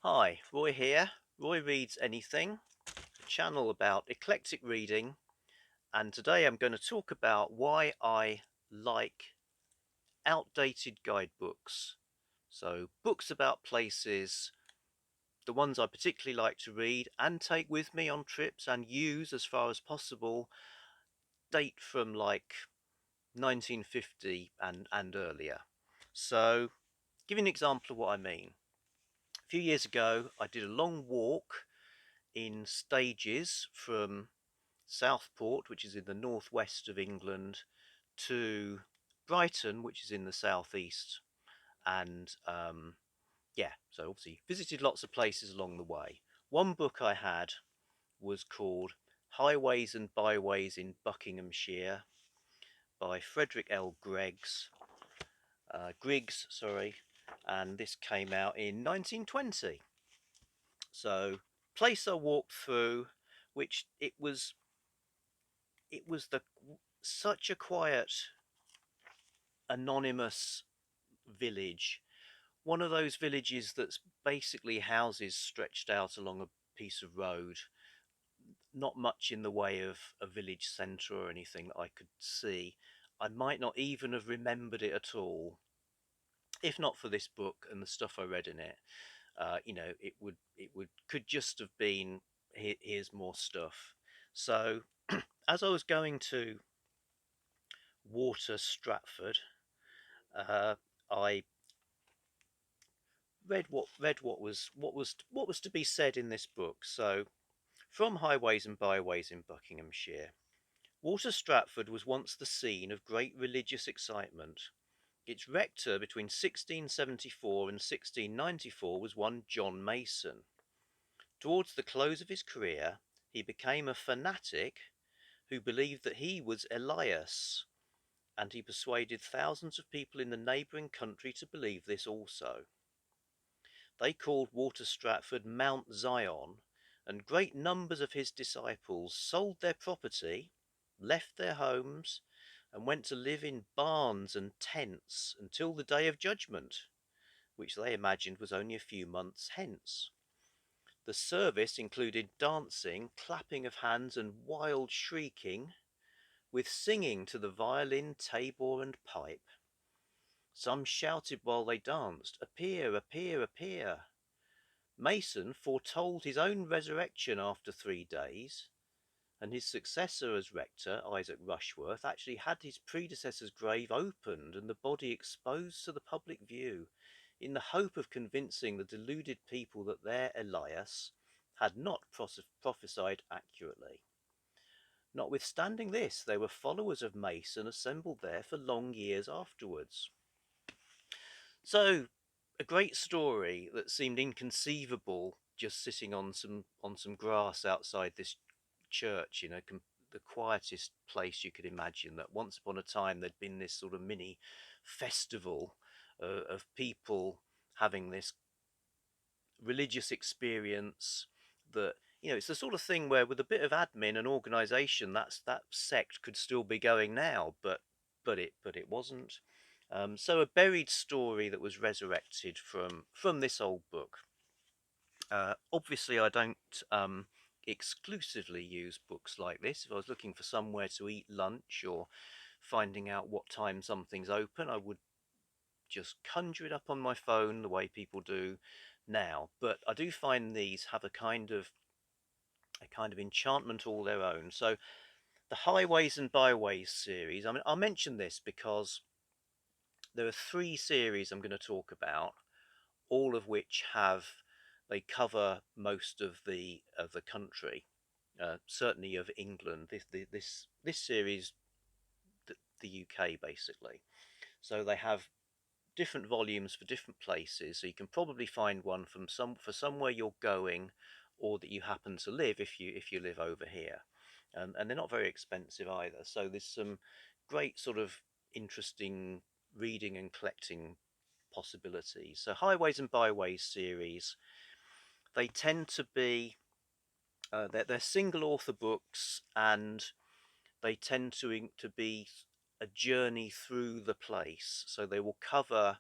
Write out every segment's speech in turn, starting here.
Hi, Roy here. Roy Reads Anything, a channel about eclectic reading, and today I'm going to talk about why I like outdated guidebooks. So, books about places, the ones I particularly like to read and take with me on trips and use as far as possible, date from like 1950 and earlier. So, give you an example of what I mean. A few years ago, I did a long walk in stages from Southport, which is in the northwest of England, to Brighton, which is in the southeast. And yeah, so obviously visited lots of places along the way. One book I had was called Highways and Byways in Buckinghamshire by Frederick L. Griggs, sorry, and this came out in 1920. So, place I walked through, which it was the such a quiet, anonymous village. One of those villages that's basically houses stretched out along a piece of road. Not much in the way of a village centre or anything that I could see. I might not even have remembered it at all, if not for this book and the stuff I read in it. It would could just have been here's more stuff. So as I was going to Water Stratford, uh, I read what was to be said in this book. So, from Highways and Byways in Buckinghamshire, Water Stratford was once the scene of great religious excitement. Its rector between 1674 and 1694 was one John Mason. Towards the close of his career, he became a fanatic who believed that he was Elias, and he persuaded thousands of people in the neighbouring country to believe this also. They called Water Stratford Mount Zion, and great numbers of his disciples sold their property, left their homes, and went to live in barns and tents until the day of judgment, which they imagined was only a few months hence. The service included dancing, clapping of hands, and wild shrieking, with singing to the violin, tabor, and pipe. Some shouted while they danced, "Appear, appear, appear." Mason foretold his own resurrection after 3 days, and his successor as rector, Isaac Rushworth, actually had his predecessor's grave opened and the body exposed to the public view, in the hope of convincing the deluded people that their Elias had not prophesied accurately. Notwithstanding this, there were followers of Mason assembled there for long years afterwards. So, a great story that seemed inconceivable just sitting on some grass outside this church, the quietest place you could imagine. That once upon a time there'd been this sort of mini festival of people having this religious experience. That it's the sort of thing where with a bit of admin and organisation, that sect could still be going now, but it wasn't. So a buried story that was resurrected from this old book. Obviously, I don't exclusively use books like this. If I was looking for somewhere to eat lunch or finding out what time something's open, I would just conjure it up on my phone the way people do now. But I do find these have a kind of enchantment all their own. So the Highways and Byways series. I mean, I'll mention this because there are 3 series I'm going to talk about, all of which they cover most of the country, certainly of England. This series, the UK basically. So they have different volumes for different places. So you can probably find one for somewhere you're going, or that you happen to live if you live over here, and they're not very expensive either. So there's some great sort of interesting reading and collecting possibilities. So Highways and Byways series, they tend to be they're single author books, and they tend to be a journey through the place. So they will cover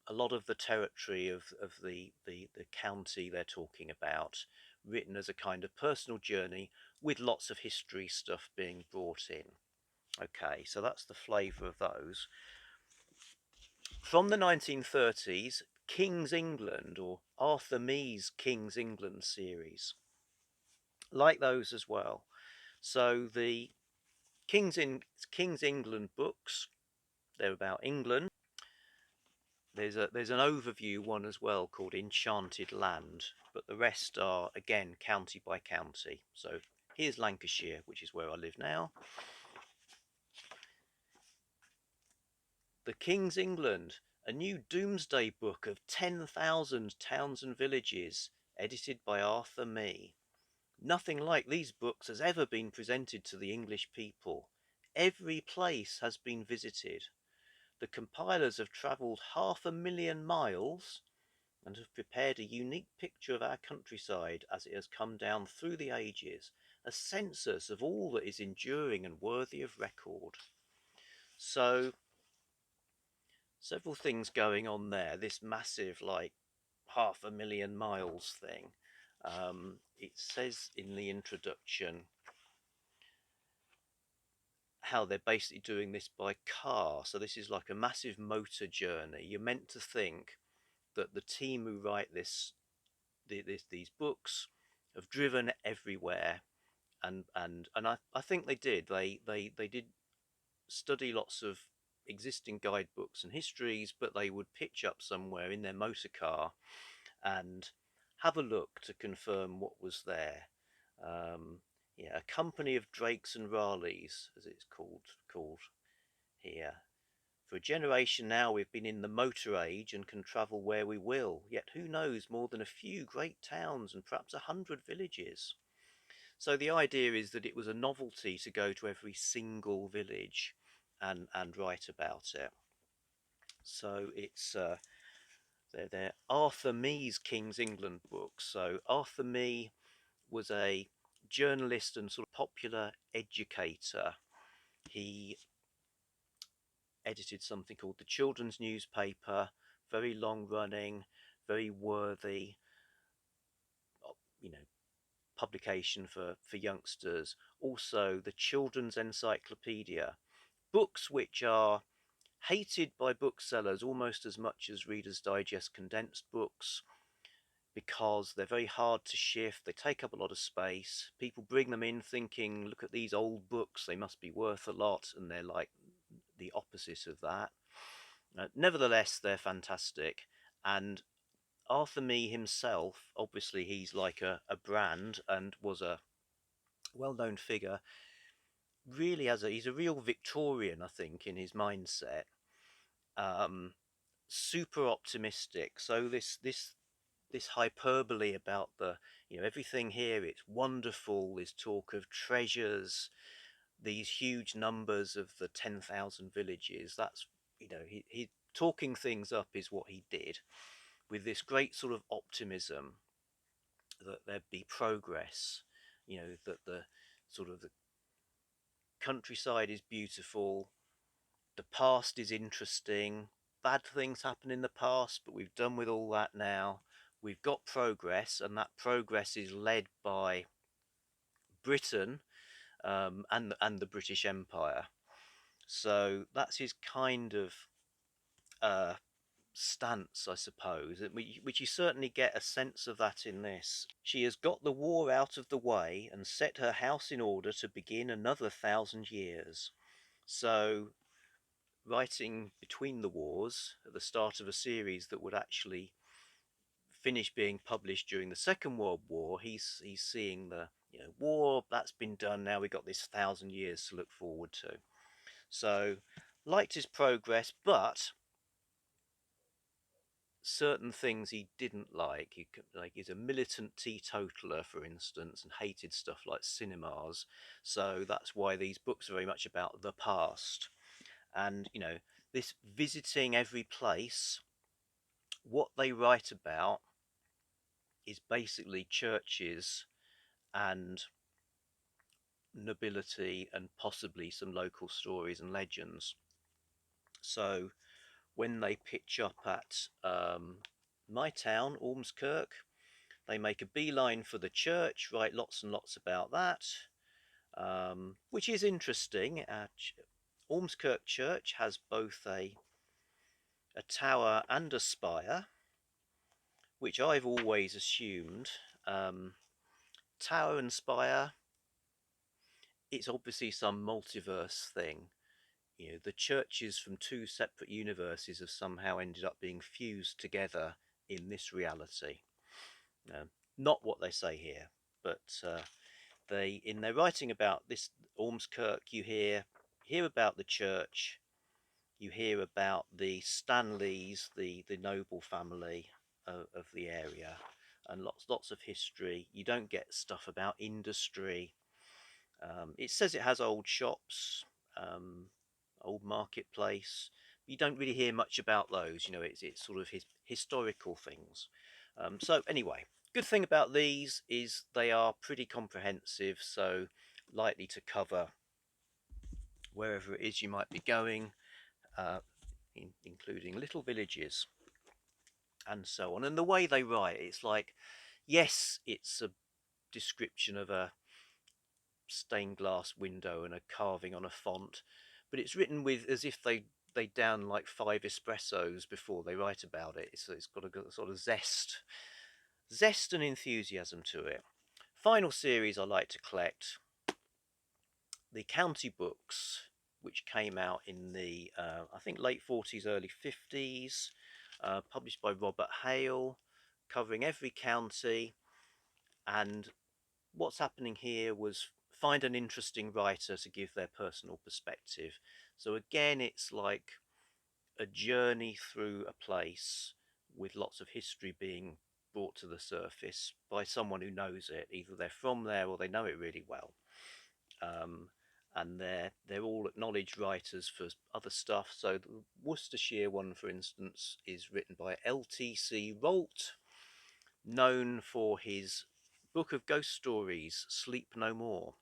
a lot of the territory of the county they're talking about, written as a kind of personal journey with lots of history stuff being brought in. Okay, so that's the flavour of those. From the 1930s, King's England, or Arthur Mee's King's England series, like those as well. So the King's England books, they're about England. There's an overview one as well called Enchanted Land, but the rest are again county by county. So here's Lancashire, which is where I live now. The King's England, a new doomsday book of 10,000 towns and villages, edited by Arthur Mee. Nothing like these books has ever been presented to the English people. Every place has been visited. The compilers have travelled 500,000 miles and have prepared a unique picture of our countryside as it has come down through the ages, a census of all that is enduring and worthy of record. So, several things going on there. This massive, like, 500,000 miles thing. It says in the introduction how they're basically doing this by car. So this is like a massive motor journey. You're meant to think that the team who write these books have driven everywhere, and I think they did. They did study lots of existing guidebooks and histories, but they would pitch up somewhere in their motor car and have a look to confirm what was there. Um, yeah, a company of Drakes and Raleighs, as it's called here. For a generation now we've been in the motor age and can travel where we will, yet who knows more than a few great towns and perhaps 100 villages. So the idea is that it was a novelty to go to every single village and write about it. So it's they're Arthur Mee's King's England books. So Arthur Mee was a journalist and sort of popular educator. He edited something called the Children's Newspaper, very long running, very worthy, you know, publication for youngsters. Also, the Children's Encyclopedia, books which are hated by booksellers almost as much as Reader's Digest condensed books, because they're very hard to shift, they take up a lot of space. People bring them in thinking, look at these old books, they must be worth a lot, and they're like the opposite of that. Nevertheless, they're fantastic. And Arthur Mee himself, obviously he's like a brand and was a well-known figure, really he's a real Victorian, I think, in his mindset. Um, super optimistic. So this hyperbole about the, everything here, it's wonderful, there's talk of treasures, these huge numbers of the 10,000 villages. That's, he talking things up is what he did, with this great sort of optimism that there'd be progress, that the sort of the countryside is beautiful, the past is interesting, bad things happen in the past, but we've done with all that now. We've got progress, and that progress is led by Britain, and the British Empire. So that's his kind of uh, stance, I suppose, which you certainly get a sense of that in this. She has got the war out of the way and set her house in order to begin another 1,000 years. So, writing between the wars at the start of a series that would actually finish being published during the Second World War, he's seeing the war that's been done. Now we've got this 1,000 years to look forward to. So, liked his progress, but certain things he didn't like. He's a militant teetotaler, for instance, and hated stuff like cinemas. So that's why these books are very much about the past. And this visiting every place, what they write about is basically churches and nobility and possibly some local stories and legends. So when they pitch up at my town, Ormskirk, they make a beeline for the church, write lots and lots about that, which is interesting. Ormskirk Church has both a tower and a spire, which I've always assumed. Tower and spire, it's obviously some multiverse thing. You know, the churches from two separate universes have somehow ended up being fused together in this reality. Not what they say here, but they, in their writing about this Ormskirk, you hear about the church, you hear about the Stanleys, the noble family of the area, and lots of history. You don't get stuff about industry. It says it has old shops, old marketplace. You don't really hear much about those. You know, it's sort of historical things. So anyway, good thing about these is they are pretty comprehensive, so likely to cover wherever it is you might be going, uh, including little villages and so on. And the way they write, it's like, yes, it's a description of a stained glass window and a carving on a font, but it's written with as if they down like 5 espressos before they write about it. So it's got a sort of zest and enthusiasm to it. Final series I like to collect, the county books, which came out in the I think late 40s, early 50s, published by Robert Hale, covering every county. And what's happening here was find an interesting writer to give their personal perspective. So again, it's like a journey through a place with lots of history being brought to the surface by someone who knows it. Either they're from there or they know it really well. And they're all acknowledged writers for other stuff. So the Worcestershire one, for instance, is written by L.T.C. Rolt, known for his book of ghost stories, Sleep No More.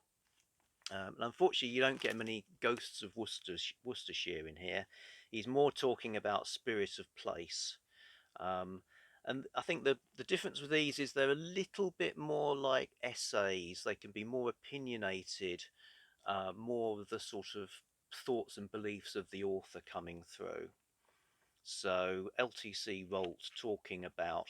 And unfortunately, you don't get many ghosts of Worcestershire in here. He's more talking about spirit of place. Um, and I think the difference with these is they're a little bit more like essays. They can be more opinionated, more of the sort of thoughts and beliefs of the author coming through. So LTC Rolt talking about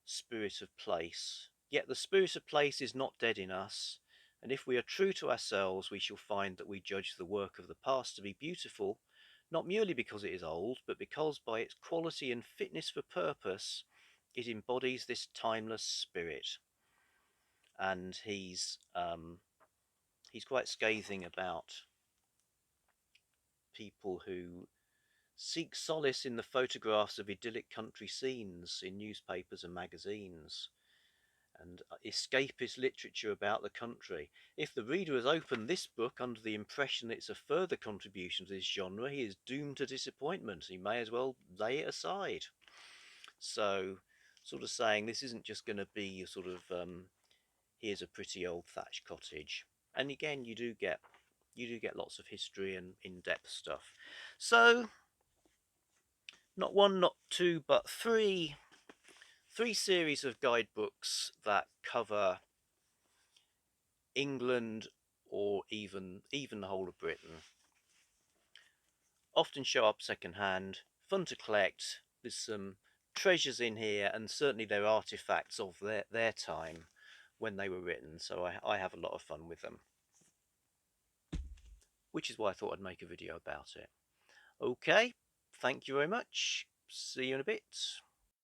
spirit of place. Yet the spirit of place is not dead in us, and if we are true to ourselves, we shall find that we judge the work of the past to be beautiful, not merely because it is old, but because by its quality and fitness for purpose, it embodies this timeless spirit. And he's quite scathing about people who seek solace in the photographs of idyllic country scenes in newspapers and magazines, and escapist literature about the country. If the reader has opened this book under the impression that it's a further contribution to this genre, he is doomed to disappointment. He may as well lay it aside. So, sort of saying this isn't just going to be a sort of here's a pretty old thatched cottage. And again, you do get lots of history and in-depth stuff. So, not one, not two, but three series of guidebooks that cover England or even the whole of Britain. Often show up secondhand, fun to collect. There's some treasures in here, and certainly they're artifacts of their time when they were written, so I have a lot of fun with them, which is why I thought I'd make a video about it. Okay, thank you very much. See you in a bit.